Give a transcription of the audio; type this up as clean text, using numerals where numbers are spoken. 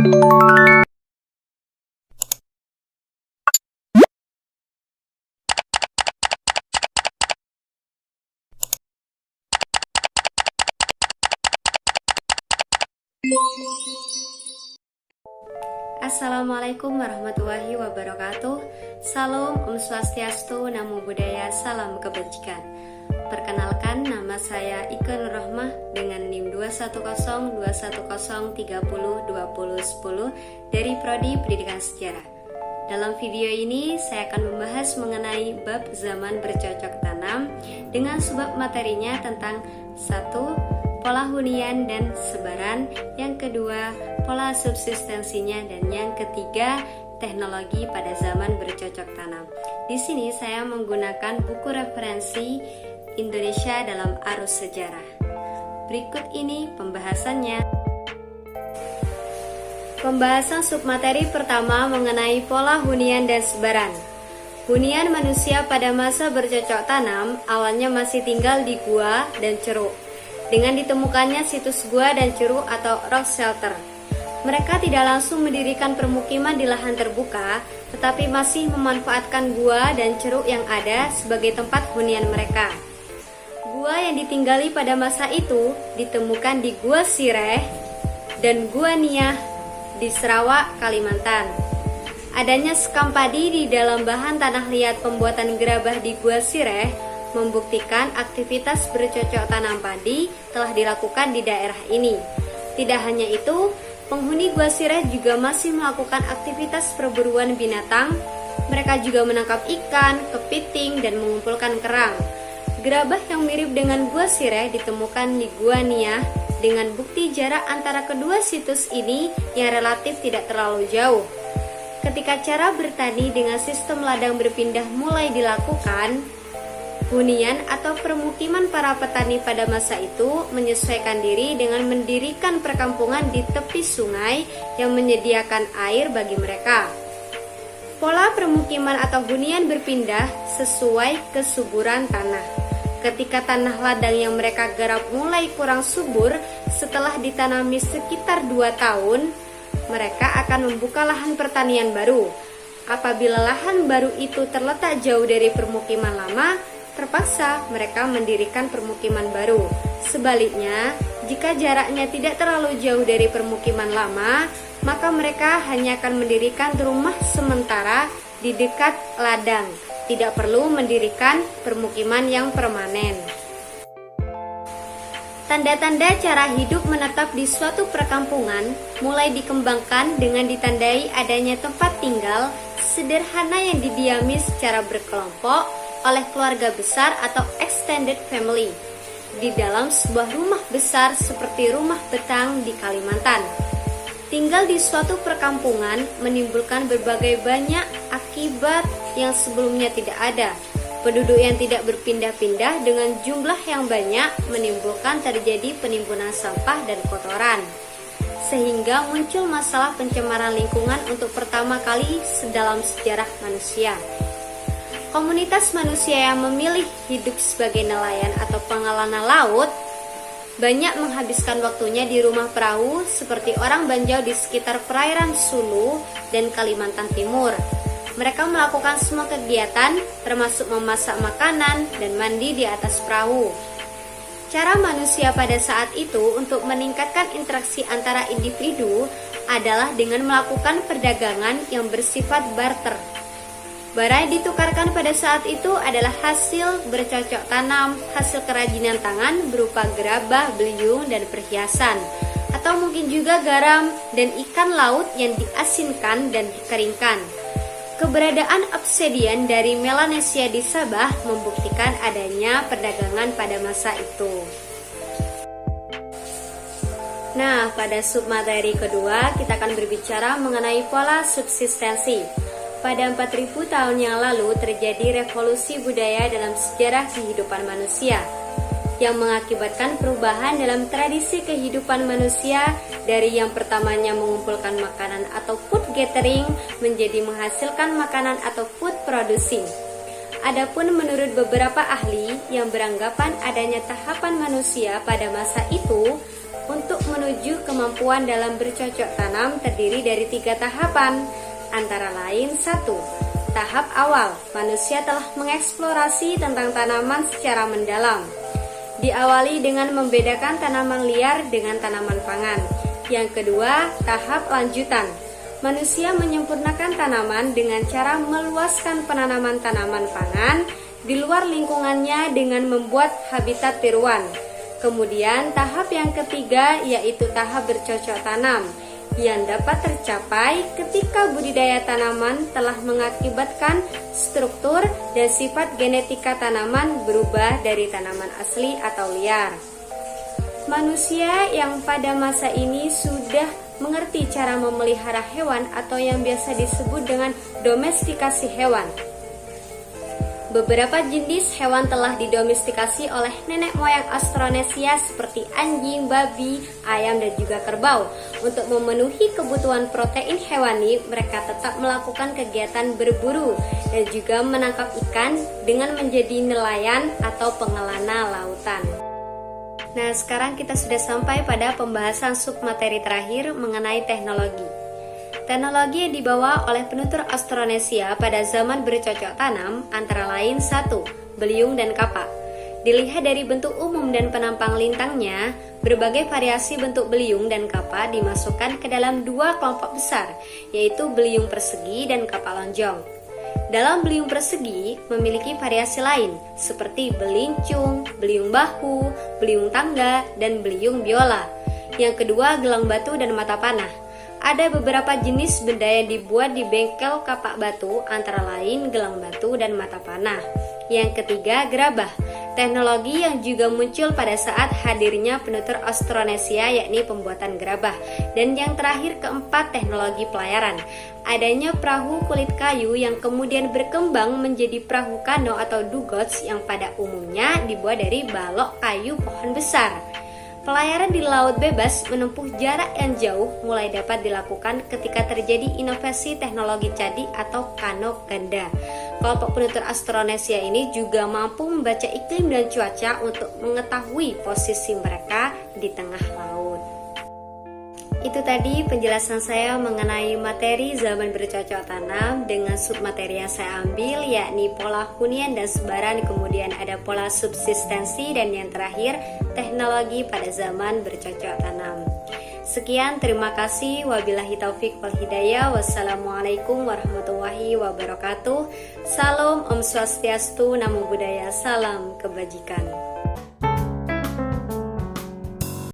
Assalamualaikum warahmatullahi wabarakatuh. Salam, Om Swastiastu, Namo Buddhaya, Salam Kebajikan. Perkenalkan, nama saya Ike Nur Rahmah dengan NIM 2102103002010 dari Prodi Pendidikan Sejarah. Dalam video ini, saya akan membahas mengenai bab zaman bercocok tanam dengan subbab materinya tentang 1. Pola hunian dan sebaran, yang kedua pola subsistensinya, dan yang ketiga teknologi pada zaman bercocok tanam. Di sini saya menggunakan buku referensi Indonesia dalam Arus Sejarah. Berikut ini pembahasannya. Pembahasan submateri pertama mengenai pola hunian dan sebaran. Hunian manusia pada masa bercocok tanam awalnya masih tinggal di gua dan ceruk, dengan ditemukannya situs gua dan ceruk atau rock shelter. Mereka tidak langsung mendirikan permukiman di lahan terbuka, tetapi masih memanfaatkan gua dan ceruk yang ada sebagai tempat hunian mereka. Gua yang ditinggali pada masa itu ditemukan di Gua Sireh dan Gua Niah di Sarawak, Kalimantan. Adanya sekam padi di dalam bahan tanah liat pembuatan gerabah di Gua Sireh membuktikan aktivitas bercocok tanam padi telah dilakukan di daerah ini. Tidak hanya itu, penghuni Gua Sireh juga masih melakukan aktivitas perburuan binatang. Mereka juga menangkap ikan, kepiting, dan mengumpulkan kerang. Gerabah yang mirip dengan Gua Sireh ditemukan di Gua Niah, dengan bukti jarak antara kedua situs ini yang relatif tidak terlalu jauh. Ketika cara bertani dengan sistem ladang berpindah mulai dilakukan, hunian atau permukiman para petani pada masa itu menyesuaikan diri dengan mendirikan perkampungan di tepi sungai yang menyediakan air bagi mereka. Pola permukiman atau hunian berpindah sesuai kesuburan tanah. Ketika tanah ladang yang mereka garap mulai kurang subur setelah ditanami sekitar 2 tahun, mereka akan membuka lahan pertanian baru. Apabila lahan baru itu terletak jauh dari permukiman lama, terpaksa mereka mendirikan permukiman baru. Sebaliknya, jika jaraknya tidak terlalu jauh dari permukiman lama, maka mereka hanya akan mendirikan rumah sementara di dekat ladang. Tidak perlu mendirikan permukiman yang permanen. Tanda-tanda cara hidup menetap di suatu perkampungan mulai dikembangkan dengan ditandai adanya tempat tinggal sederhana yang didiami secara berkelompok oleh keluarga besar atau extended family di dalam sebuah rumah besar seperti rumah betang di Kalimantan. Tinggal di suatu perkampungan menimbulkan berbagai banyak akibat yang sebelumnya tidak ada. Penduduk yang tidak berpindah-pindah dengan jumlah yang banyak menimbulkan terjadi penimbunan sampah dan kotoran, sehingga muncul masalah pencemaran lingkungan untuk pertama kali dalam sejarah manusia. Komunitas manusia yang memilih hidup sebagai nelayan atau pengelana laut banyak menghabiskan waktunya di rumah perahu seperti orang Banjau di sekitar perairan Sulu dan Kalimantan Timur. Mereka melakukan semua kegiatan termasuk memasak makanan dan mandi di atas perahu. Cara manusia pada saat itu untuk meningkatkan interaksi antara individu adalah dengan melakukan perdagangan yang bersifat barter. Barang yang ditukarkan pada saat itu adalah hasil bercocok tanam, hasil kerajinan tangan berupa gerabah, beliung, dan perhiasan, atau mungkin juga garam dan ikan laut yang diasinkan dan dikeringkan. Keberadaan obsidian dari Melanesia di Sabah membuktikan adanya perdagangan pada masa itu. Nah, pada submateri kedua kita akan berbicara mengenai pola subsistensi. Pada 4000 tahun yang lalu terjadi revolusi budaya dalam sejarah kehidupan manusia yang mengakibatkan perubahan dalam tradisi kehidupan manusia dari yang pertamanya mengumpulkan makanan atau food gathering menjadi menghasilkan makanan atau food producing. Adapun menurut beberapa ahli yang beranggapan adanya tahapan manusia pada masa itu, Untuk menuju kemampuan dalam bercocok tanam terdiri dari 3 tahapan, antara lain 1. Tahap awal, manusia telah mengeksplorasi tentang tanaman secara mendalam. Diawali dengan membedakan tanaman liar dengan tanaman pangan. Yang kedua, tahap lanjutan. Manusia menyempurnakan tanaman dengan cara meluaskan penanaman tanaman pangan di luar lingkungannya dengan membuat habitat tiruan. Kemudian tahap yang ketiga yaitu tahap bercocok tanam yang dapat tercapai ketika budidaya tanaman telah mengakibatkan struktur dan sifat genetika tanaman berubah dari tanaman asli atau liar. Manusia yang pada masa ini sudah mengerti cara memelihara hewan atau yang biasa disebut dengan domestikasi hewan. Beberapa jenis hewan telah didomestikasi oleh nenek moyang Austronesia seperti anjing, babi, ayam, dan juga kerbau. Untuk memenuhi kebutuhan protein hewani, mereka tetap melakukan kegiatan berburu dan juga menangkap ikan dengan menjadi nelayan atau pengelana lautan. Nah, sekarang kita sudah sampai pada pembahasan submateri terakhir mengenai teknologi. Teknologi yang dibawa oleh penutur Austronesia pada zaman bercocok tanam antara lain 1. Beliung dan kapak. Dilihat dari bentuk umum dan penampang lintangnya, berbagai variasi bentuk beliung dan kapak dimasukkan ke dalam 2 kelompok besar, yaitu beliung persegi dan kapak lonjong. Dalam beliung persegi memiliki variasi lain seperti belincung, beliung bahu, beliung tangga, dan beliung biola. Yang kedua, gelang batu dan mata panah. Ada beberapa jenis benda yang dibuat di bengkel kapak batu, antara lain gelang batu dan mata panah. Yang ketiga, gerabah. Teknologi yang juga muncul pada saat hadirnya penutur Austronesia, yakni pembuatan gerabah. Dan yang terakhir, keempat, teknologi pelayaran. Adanya perahu kulit kayu yang kemudian berkembang menjadi perahu kano atau dugots yang pada umumnya dibuat dari balok kayu pohon besar. Pelayaran di laut bebas menempuh jarak yang jauh mulai dapat dilakukan ketika terjadi inovasi teknologi cadi atau kano ganda. Kelompok penutur Austronesia ini juga mampu membaca iklim dan cuaca untuk mengetahui posisi mereka di tengah laut. Itu tadi penjelasan saya mengenai materi zaman bercocok tanam dengan submateri yang saya ambil, yakni pola hunian dan sebaran, kemudian ada pola subsistensi, dan yang terakhir teknologi pada zaman bercocok tanam. Sekian, terima kasih. Wabillahi taufik wal hidayah. Wassalamualaikum warahmatullahi wabarakatuh. Salam, Om Swastiastu, Namo Buddhaya, salam kebajikan.